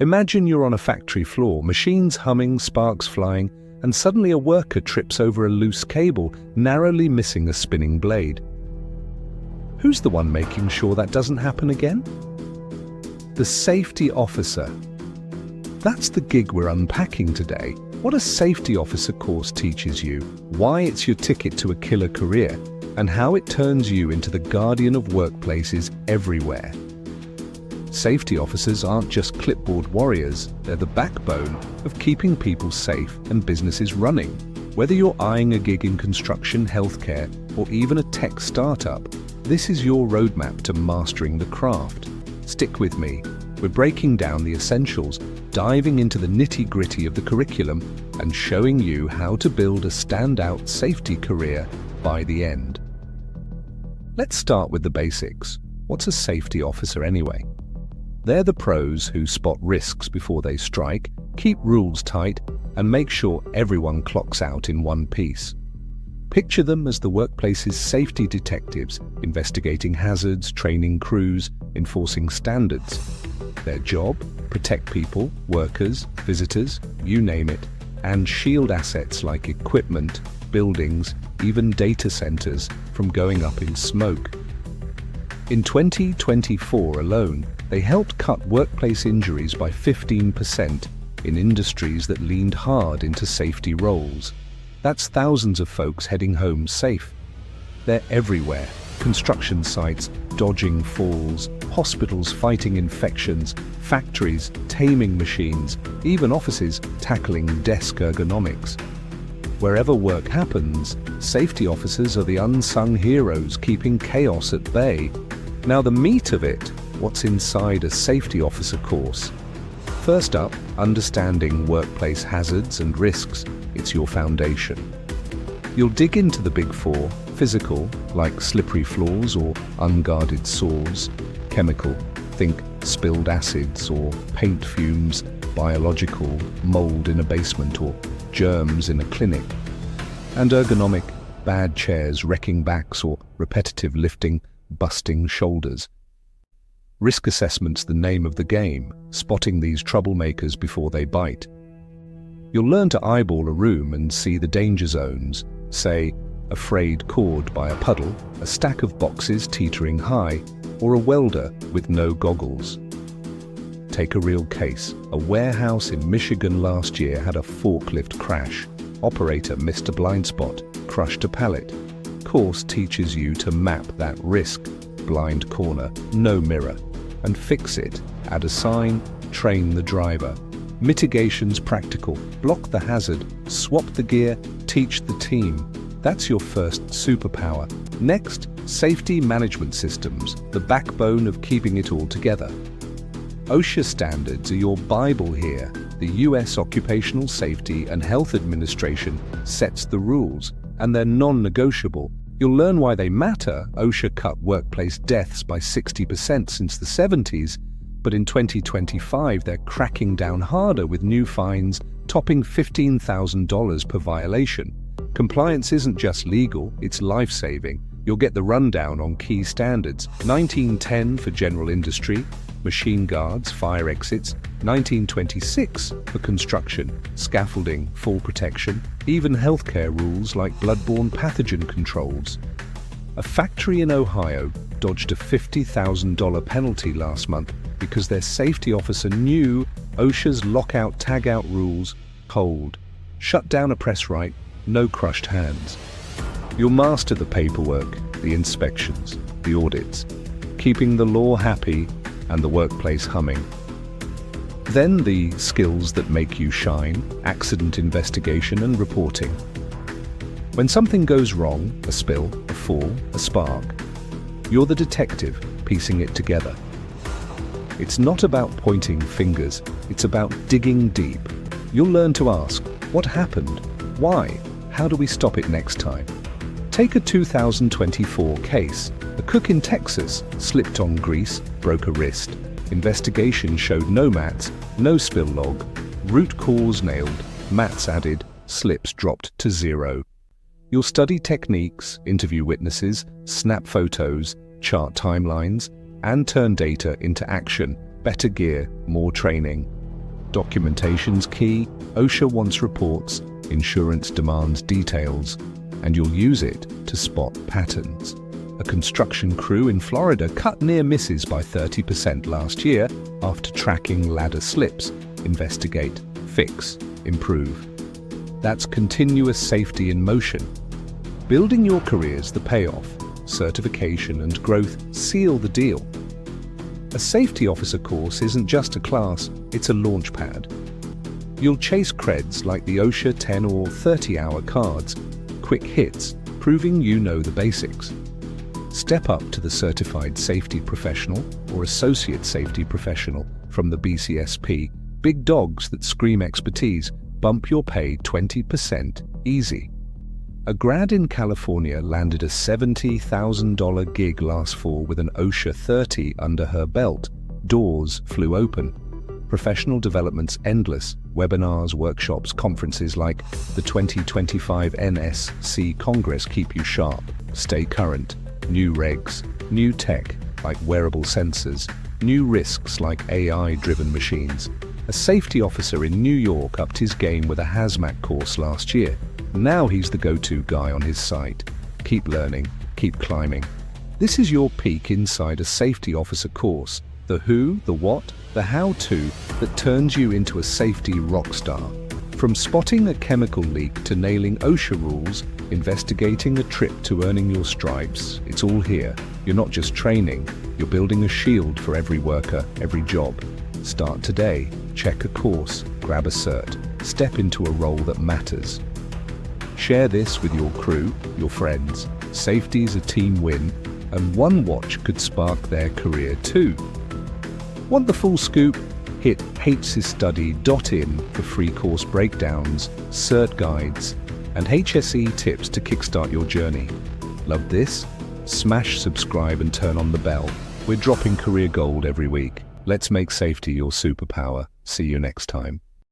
Imagine you're on a factory floor, machines humming, sparks flying, and suddenly a worker trips over a loose cable, narrowly missing a spinning blade. Who's the one making sure that doesn't happen again? The safety officer. That's the gig we're unpacking today. What a safety officer course teaches you, why it's your ticket to a killer career, and how it turns you into the guardian of workplaces everywhere. Safety officers aren't just clipboard warriors, they're the backbone of keeping people safe and businesses running. Whether you're eyeing a gig in construction, healthcare, or even a tech startup, this is your roadmap to mastering the craft. Stick with me. We're breaking down the essentials, diving into the nitty-gritty of the curriculum, and showing you how to build a standout safety career by the end. Let's start with the basics. What's a safety officer anyway? They're the pros who spot risks before they strike, keep rules tight, and make sure everyone clocks out in one piece. Picture them as the workplace's safety detectives, investigating hazards, training crews, enforcing standards. Their job? Protect people, workers, visitors, you name it, and shield assets like equipment, buildings, even data centers from going up in smoke. In 2024 alone, they helped cut workplace injuries by 15% in industries that leaned hard into safety roles. That's thousands of folks heading home safe. They're everywhere. Construction sites dodging falls, hospitals fighting infections, factories taming machines, even offices tackling desk ergonomics. Wherever work happens, safety officers are the unsung heroes keeping chaos at bay. Now the meat of it, what's inside a safety officer course? First up, understanding workplace hazards and risks. It's your foundation. You'll dig into the big four: physical, like slippery floors or unguarded saws; chemical, think spilled acids or paint fumes; biological, mold in a basement or germs in a clinic; and ergonomic, bad chairs wrecking backs or repetitive lifting, busting shoulders. Risk assessment's the name of the game, spotting these troublemakers before they bite. You'll learn to eyeball a room and see the danger zones, say, a frayed cord by a puddle, a stack of boxes teetering high, or a welder with no goggles. Take a real case. A warehouse in Michigan last year had a forklift crash. Operator missed a blind spot, crushed a pallet. Course teaches you to map that risk. Blind corner, no mirror. And fix it. Add a sign, train the driver. Mitigation's practical. Block the hazard, swap the gear, teach the team. That's your first superpower. Next, safety management systems, the backbone of keeping it all together. OSHA standards are your Bible here. The US Occupational Safety and Health Administration sets the rules, and they're non-negotiable. You'll learn why they matter. OSHA cut workplace deaths by 60% since the 70s, but in 2025 they're cracking down harder with new fines topping $15,000 per violation. Compliance isn't just legal, it's life-saving. You'll get the rundown on key standards: 1910 for general industry, machine guards, fire exits; 1926 for construction, scaffolding, fall protection, even healthcare rules like bloodborne pathogen controls. A factory in Ohio dodged a $50,000 penalty last month because their safety officer knew OSHA's lockout-tagout rules cold. Shut down a press right, no crushed hands. You'll master the paperwork, the inspections, the audits, keeping the law happy and the workplace humming. Then the skills that make you shine: accident investigation and reporting. When something goes wrong, a spill, a fall, a spark, you're the detective piecing it together. It's not about pointing fingers, it's about digging deep. You'll learn to ask, what happened? Why? How do we stop it next time? Take a 2024 case. A cook in Texas slipped on grease, broke a wrist. Investigation showed no mats, no spill log. Root cause nailed, mats added, slips dropped to 0. You'll study techniques, interview witnesses, snap photos, chart timelines, and turn data into action. Better gear, more training. Documentation's key. OSHA wants reports, insurance demands details, and you'll use it to spot patterns. A construction crew in Florida cut near misses by 30% last year after tracking ladder slips. Investigate, fix, improve. That's continuous safety in motion. Building your career's the payoff. Certification and growth seal the deal. A safety officer course isn't just a class, it's a launch pad. You'll chase creds like the OSHA 10 or 30-hour cards, quick hits, proving you know the basics. Step up to the Certified Safety Professional or Associate Safety Professional from the BCSP. Big dogs that scream expertise. Bump your pay 20% easy. A grad in California landed a $70,000 gig last fall with an OSHA 30 under her belt. Doors flew open. Professional development's endless. Webinars, workshops, conferences like the 2025 NSC Congress keep you sharp. Stay current. New regs, new tech like wearable sensors, new risks like AI-driven machines. A safety officer in New York upped his game with a hazmat course last year. Now he's the go-to guy on his site. Keep learning, keep climbing. This is your peek inside a safety officer course. The who, the what, the how-to that turns you into a safety rock star. From spotting a chemical leak to nailing OSHA rules, investigating a trip to earning your stripes, it's all here. You're not just training, you're building a shield for every worker, every job. Start today, check a course, grab a cert, step into a role that matters. Share this with your crew, your friends. Safety's a team win, and one watch could spark their career too. Want the full scoop? Hit hsstudy.in for free course breakdowns, cert guides, and HSE tips to kickstart your journey. Love this? Smash subscribe and turn on the bell. We're dropping career gold every week. Let's make safety your superpower. See you next time.